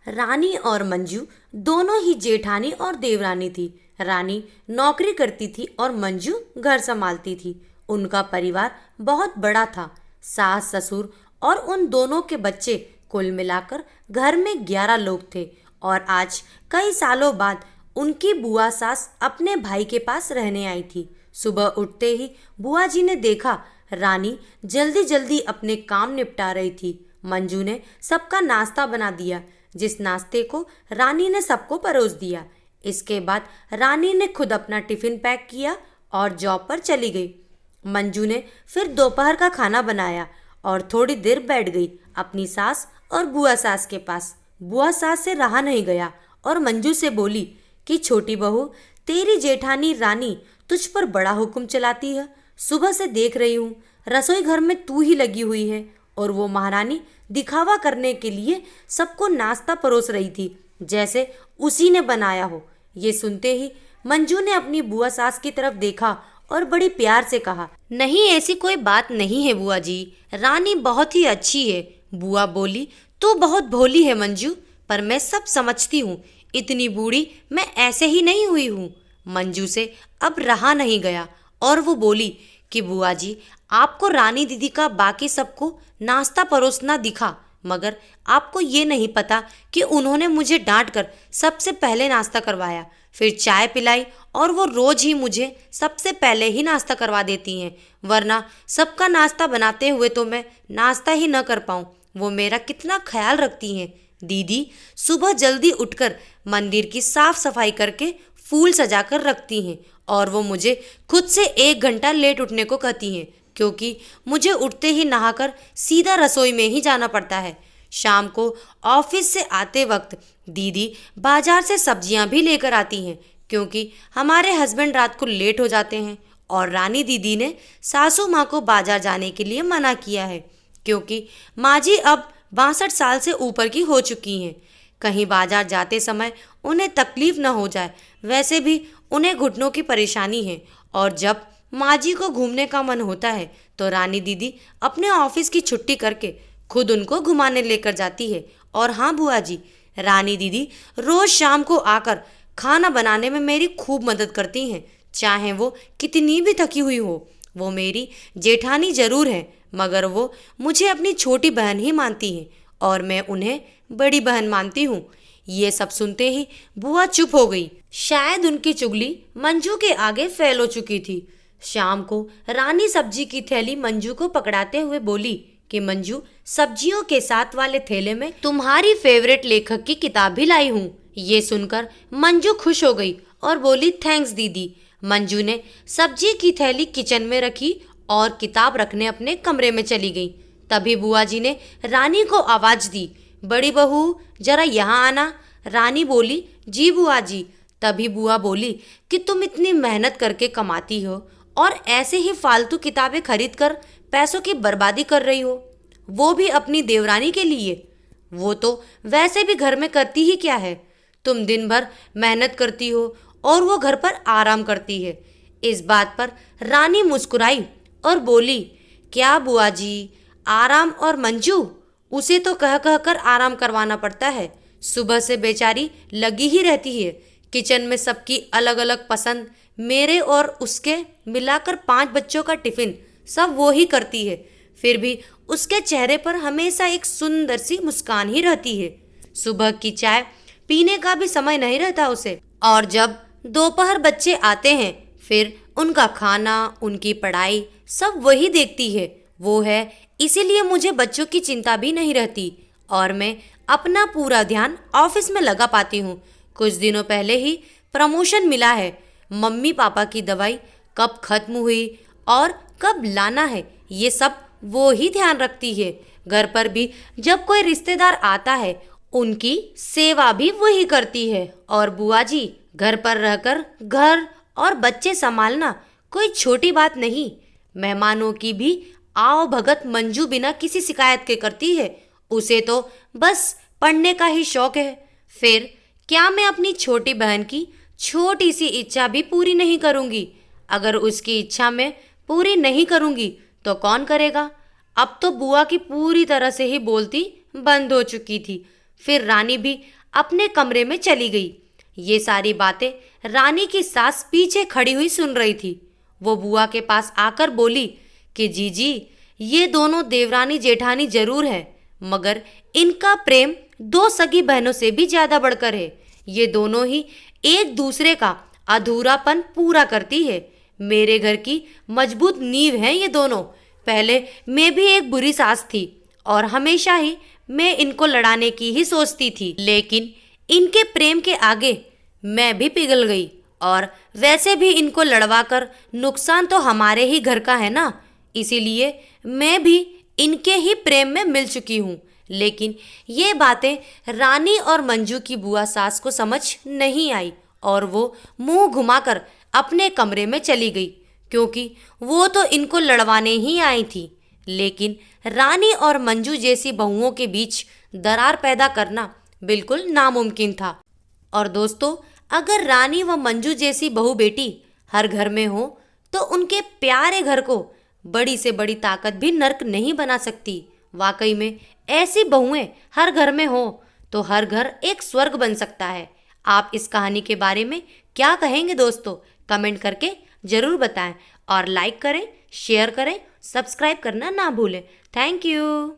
रानी और मंजू दोनों ही जेठानी और देवरानी थी। रानी नौकरी करती थी और मंजू घर संभालती थी। उनका परिवार बहुत बड़ा था। सास ससुर और उन दोनों के बच्चे, कुल मिलाकर घर में 11 लोग थे। और आज कई सालों बाद उनकी बुआ सास अपने भाई के पास रहने आई थी। सुबह उठते ही बुआ जी ने देखा रानी जल्दी जल्दी अपने काम निपटा रही थी। मंजू ने सबका नाश्ता बना दिया, जिस नाश्ते को रानी ने सबको परोस दिया। इसके बाद रानी ने खुद अपना टिफिन पैक किया और जॉब पर चली गई। मंजू ने फिर दोपहर का खाना बनाया और थोड़ी देर बैठ गई अपनी सास और बुआ सास के पास। बुआ सास से रहा नहीं गया और मंजू से बोली कि छोटी बहू, तेरी जेठानी रानी तुझ पर बड़ा हुक्म चलाती है। सुबह से देख रही हूँ रसोई घर में तू ही लगी हुई है और वो महारानी दिखावा करने के लिए सबको नाश्ता परोस रही थी, जैसे उसी ने बनाया हो। ये सुनते ही मंजू ने अपनी बुआ सास की तरफ देखा और बड़ी प्यार से कहा, नहीं, ऐसी कोई बात नहीं है बुआ जी, रानी बहुत ही अच्छी है। बुआ बोली, तू बहुत भोली है मंजू, पर मैं सब समझती हूँ। इतनी बूढ़ी मैं ऐसे ही नहीं हुई हूँ। मंजू से अब रहा नहीं गया और वो बोली कि बुआ जी, आपको रानी दीदी का बाकी सबको नाश्ता परोसना दिखा, मगर आपको ये नहीं पता कि उन्होंने मुझे डांट कर सबसे पहले नाश्ता करवाया, फिर चाय पिलाई और वो रोज ही मुझे सबसे पहले ही नाश्ता करवा देती हैं, वरना सबका नाश्ता बनाते हुए तो मैं नाश्ता ही न कर पाऊँ। वो मेरा कितना ख्याल रखती हैं। दीदी सुबह जल्दी उठकर मंदिर की साफ सफाई करके फूल सजाकर रखती हैं और वो मुझे खुद से 1 घंटा लेट उठने को कहती हैं, क्योंकि मुझे उठते ही नहाकर सीधा रसोई में ही जाना पड़ता है। शाम को ऑफिस से आते वक्त दीदी बाजार से सब्जियां भी लेकर आती हैं, क्योंकि हमारे हस्बैंड रात को लेट हो जाते हैं और रानी दीदी ने सासू माँ को बाजार जाने के लिए मना किया है, क्योंकि माँ जी अब 62 साल से ऊपर की हो चुकी हैं। कहीं बाजार जाते समय उन्हें तकलीफ न हो जाए। वैसे भी उन्हें घुटनों की परेशानी है और जब माँ जी को घूमने का मन होता है तो रानी दीदी अपने ऑफिस की छुट्टी करके खुद उनको घुमाने लेकर जाती है। और हाँ बुआ जी, रानी दीदी रोज शाम को आकर खाना बनाने में मेरी खूब मदद करती हैं, चाहे वो कितनी भी थकी हुई हो। वो मेरी जेठानी जरूर है, मगर वो मुझे अपनी छोटी बहन ही मानती हैं और मैं उन्हें बड़ी बहन मानती हूँ। ये सब सुनते ही बुआ चुप हो गई। शायद उनकी चुगली मंजू के आगे फैल हो चुकी थी। शाम को रानी सब्जी की थैली मंजू को पकड़ाते हुए बोली कि मंजू, सब्जियों के साथ वाले थैले में तुम्हारी फेवरेट लेखक की किताब भी लाई हूँ। ये सुनकर मंजू खुश हो गई और बोली, थैंक्स दीदी। मंजू ने सब्जी की थैली किचन में रखी और किताब रखने अपने कमरे में चली गई। तभी बुआ जी ने रानी को आवाज दी, बड़ी बहू जरा यहाँ आना। रानी बोली, जी बुआ जी। तभी बुआ बोली कि तुम इतनी मेहनत करके कमाती हो और ऐसे ही फालतू किताबें खरीद कर पैसों की बर्बादी कर रही हो, वो भी अपनी देवरानी के लिए। वो तो वैसे भी घर में करती ही क्या है। तुम दिन भर मेहनत करती हो और वो घर पर आराम करती है। इस बात पर रानी मुस्कुराई और बोली, क्या बुआ जी, आराम? और मंजू, उसे तो कह कह कर आराम करवाना पड़ता है। सुबह से बेचारी लगी ही रहती है। किचन में सबकी अलग अलग पसंद, मेरे और उसके मिलाकर 5 बच्चों का टिफिन सब वो ही करती है। फिर भी उसके चेहरे पर हमेशा एक सुंदर सी मुस्कान ही रहती है। सुबह की चाय पीने का भी समय नहीं रहता उसे। और जब दोपहर बच्चे आते हैं फिर उनका खाना, उनकी पढ़ाई सब वही देखती है। वो है, इसीलिए मुझे बच्चों की चिंता भी नहीं रहती और मैं अपना पूरा ध्यान ऑफिस में लगा पाती हूँ। कुछ दिनों पहले ही प्रमोशन मिला है। मम्मी पापा की दवाई कब खत्म हुई और कब लाना है, ये सब वो ही ध्यान रखती है। घर पर भी जब कोई रिश्तेदार आता है उनकी सेवा भी वही करती है। और बुआ जी, घर पर रहकर घर और बच्चे संभालना कोई छोटी बात नहीं। मेहमानों की भी आओ भगत मंजू बिना किसी शिकायत के करती है। उसे तो बस पढ़ने का ही शौक है। फिर क्या मैं अपनी छोटी बहन की छोटी सी इच्छा भी पूरी नहीं करूंगी? अगर उसकी इच्छा मैं पूरी नहीं करूंगी तो कौन करेगा? अब तो बुआ की पूरी तरह से ही बोलती बंद हो चुकी थी। फिर रानी भी अपने कमरे में चली गई। ये सारी बातें रानी की सास पीछे खड़ी हुई सुन रही थी। वो बुआ के पास आकर बोली कि जीजी, ये दोनों देवरानी जेठानी जरूर है, मगर इनका प्रेम दो सगी बहनों से भी ज्यादा बढ़कर है। ये दोनों ही एक दूसरे का अधूरापन पूरा करती है। मेरे घर की मजबूत नींव है ये दोनों। पहले मैं भी एक बुरी सास थी और हमेशा ही मैं इनको लड़ाने की ही सोचती थी, लेकिन इनके प्रेम के आगे मैं भी पिघल गई। और वैसे भी इनको लड़वाकर नुकसान तो हमारे ही घर का है ना, इसीलिए मैं भी इनके ही प्रेम में मिल चुकी हूँ। लेकिन ये बातें रानी और मंजू की बुआ सास को समझ नहीं आई और वो मुंह घुमाकर अपने कमरे में चली गई, क्योंकि वो तो इनको लड़वाने ही आई थी। लेकिन रानी और मंजू जैसी बहुओं के बीच दरार पैदा करना बिल्कुल नामुमकिन था। और दोस्तों, अगर रानी व मंजू जैसी बहू बेटी हर घर में हो तो उनके प्यारे घर को बड़ी से बड़ी ताकत भी नर्क नहीं बना सकती। वाकई में ऐसी बहुएं हर घर में हो तो हर घर एक स्वर्ग बन सकता है। आप इस कहानी के बारे में क्या कहेंगे दोस्तों? कमेंट करके ज़रूर बताएं और लाइक करें, शेयर करें, सब्सक्राइब करना ना भूलें। Thank you.